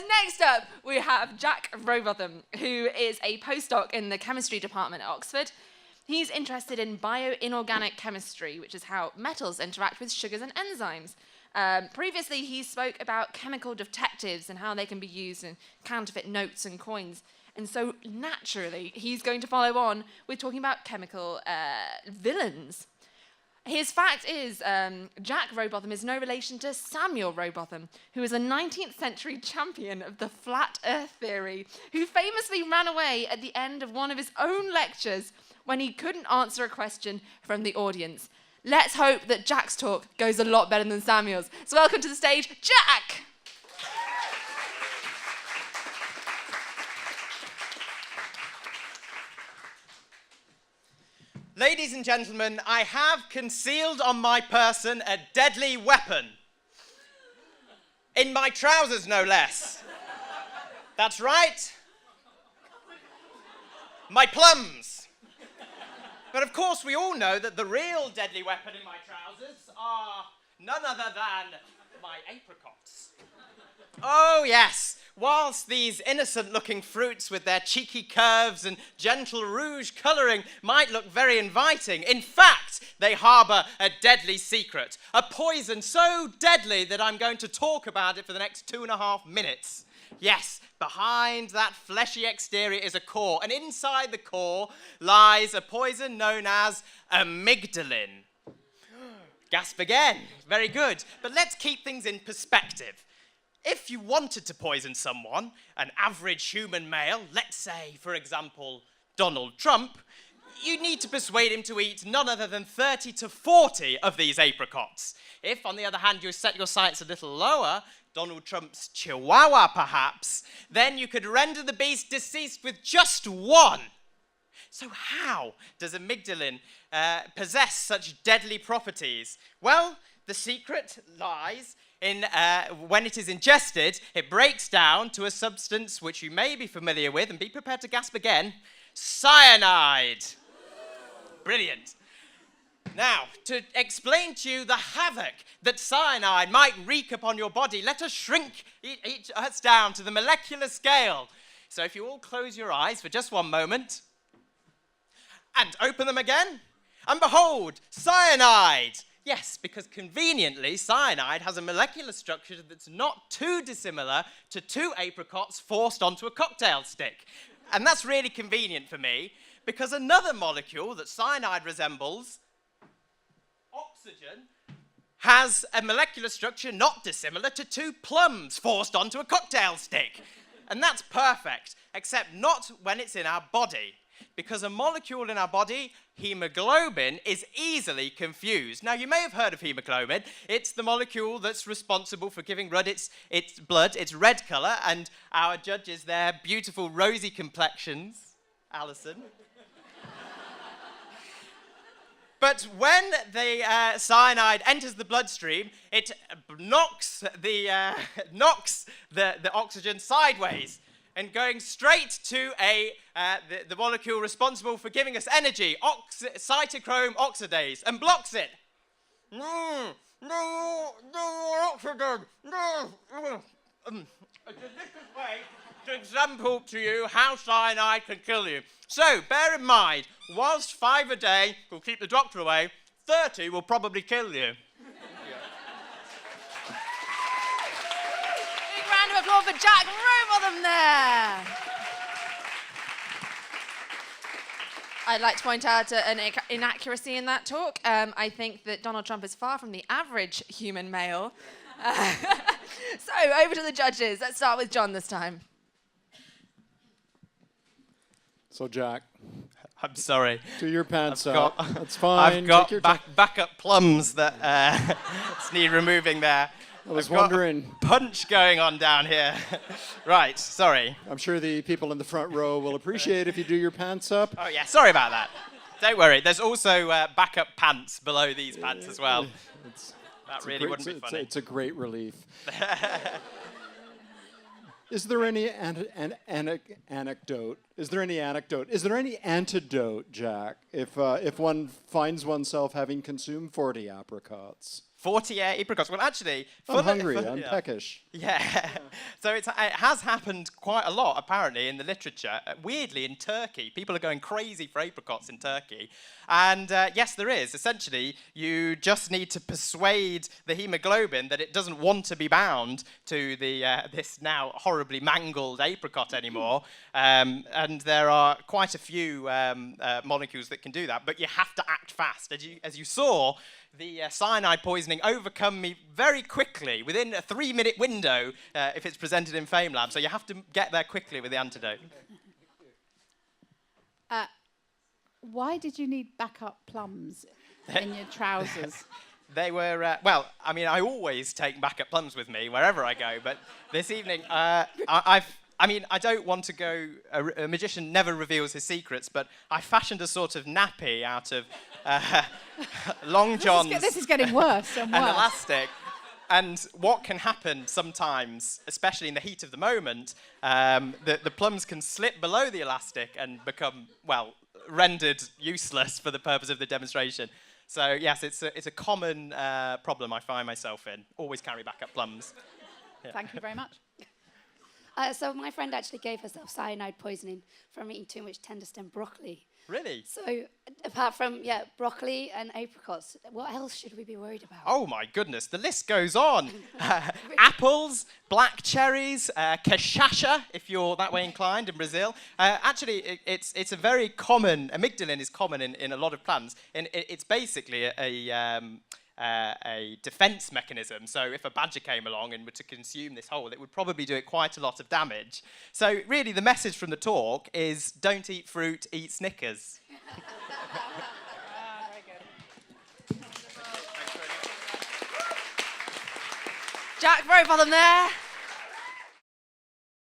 Next up, we have Jack Rowbotham, who is a postdoc in the chemistry department at Oxford. He's interested in bioinorganic chemistry, which is how metals interact with sugars and enzymes. Previously, he spoke about chemical detectives and how they can be used in counterfeit notes and coins. And so, naturally, he's going to follow on with talking about chemical villains. His fact is, Jack Rowbotham is no relation to Samuel Rowbotham, who is a 19th century champion of the flat earth theory, who famously ran away at the end of one of his own lectures when he couldn't answer a question from the audience. Let's hope that Jack's talk goes a lot better than Samuel's. So welcome to the stage, Jack! Ladies and gentlemen, I have concealed on my person a deadly weapon. In my trousers, no less. That's right. My plums. But of course, we all know that the real deadly weapon in my trousers are none other than my apricots. Oh, yes. Whilst these innocent-looking fruits with their cheeky curves and gentle rouge colouring might look very inviting, in fact, they harbour a deadly secret, a poison so deadly that I'm going to talk about it for the next 2.5 minutes. Yes, behind that fleshy exterior is a core, and inside the core lies a poison known as amygdalin. Gasp again. Very good. But let's keep things in perspective. If you wanted to poison someone, an average human male, let's say, for example, Donald Trump, you need to persuade him to eat none other than 30 to 40 of these apricots. If, on the other hand, you set your sights a little lower, Donald Trump's chihuahua perhaps, then you could render the beast deceased with just one. So how does amygdalin possess such deadly properties? Well, the secret lies in when it is ingested, it breaks down to a substance which you may be familiar with, and be prepared to gasp again, cyanide. Brilliant. Now, to explain to you the havoc that cyanide might wreak upon your body, let us shrink us down to the molecular scale. So if you all close your eyes for just one moment, and open them again, and behold, cyanide. Yes, because conveniently, cyanide has a molecular structure that's not too dissimilar to 2 apricots forced onto a cocktail stick. And that's really convenient for me, because another molecule that cyanide resembles, oxygen, has a molecular structure not dissimilar to 2 plums forced onto a cocktail stick. And that's perfect, except not when it's in our body. Because a molecule in our body, hemoglobin, is easily confused. Now, you may have heard of hemoglobin. It's the molecule that's responsible for giving blood its red colour, and our judges, their beautiful rosy complexions, Alison. But when the cyanide enters the bloodstream, it knocks the oxygen sideways, and going straight to the molecule responsible for giving us energy, cytochrome oxidase, and blocks it. No oxygen, no. A delicious way to example to you how cyanide can kill you. So, bear in mind, whilst 5 a day will keep the doctor away, 30 will probably kill you. Round of applause for Jack Rowbotham there. I'd like to point out an inaccuracy in that talk. I think that Donald Trump is far from the average human male. So, over to the judges. Let's start with John this time. So, Jack. I'm sorry. Do your pants up. That's fine. I've got backup plums that need removing there. I was wondering. Punch going on down here. Right, sorry. I'm sure the people in the front row will appreciate if you do your pants up. Oh, yeah, sorry about that. Don't worry, there's also backup pants below these pants as well. That really wouldn't be funny. It's a great relief. Is there any anecdote? Is there any anecdote? Is there any antidote, Jack, if one finds oneself having consumed 40 apricots? 40 apricots. Well, actually... I'm hungry. I'm peckish. Yeah. So it has happened quite a lot, apparently, in the literature. Weirdly, in Turkey, people are going crazy for apricots in Turkey. And yes, there is. Essentially, you just need to persuade the hemoglobin that it doesn't want to be bound to the this now horribly mangled apricot anymore. And there are quite a few molecules that can do that, but you have to act fast. As you saw, the cyanide poisoning overcome me very quickly, within a 3-minute window, if it's presented in FameLab. So you have to get there quickly with the antidote. Why did you need backup plums in your trousers? They were, well, I mean, I always take backup plums with me wherever I go, but this evening, I mean, I don't want to go, a magician never reveals his secrets, but I fashioned a sort of nappy out of long johns. This is getting worse and worse. And elastic. And what can happen sometimes, especially in the heat of the moment, the plums can slip below the elastic and become, well, rendered useless for the purpose of the demonstration. So yes, it's a common problem I find myself in. Always carry backup plums. Yeah. Thank you very much. So my friend actually gave herself cyanide poisoning from eating too much tender stem broccoli. Really? So apart from, broccoli and apricots, what else should we be worried about? Oh my goodness, the list goes on. Apples, black cherries, cachaça, if you're that way inclined in Brazil. Actually, it's a very common, amygdalin is common in a lot of plants. And it's basically a defense mechanism. So if a badger came along and were to consume this whole, it would probably do it quite a lot of damage. So really the message from the talk is don't eat fruit, eat Snickers. Very good. Jack Rowbotham there.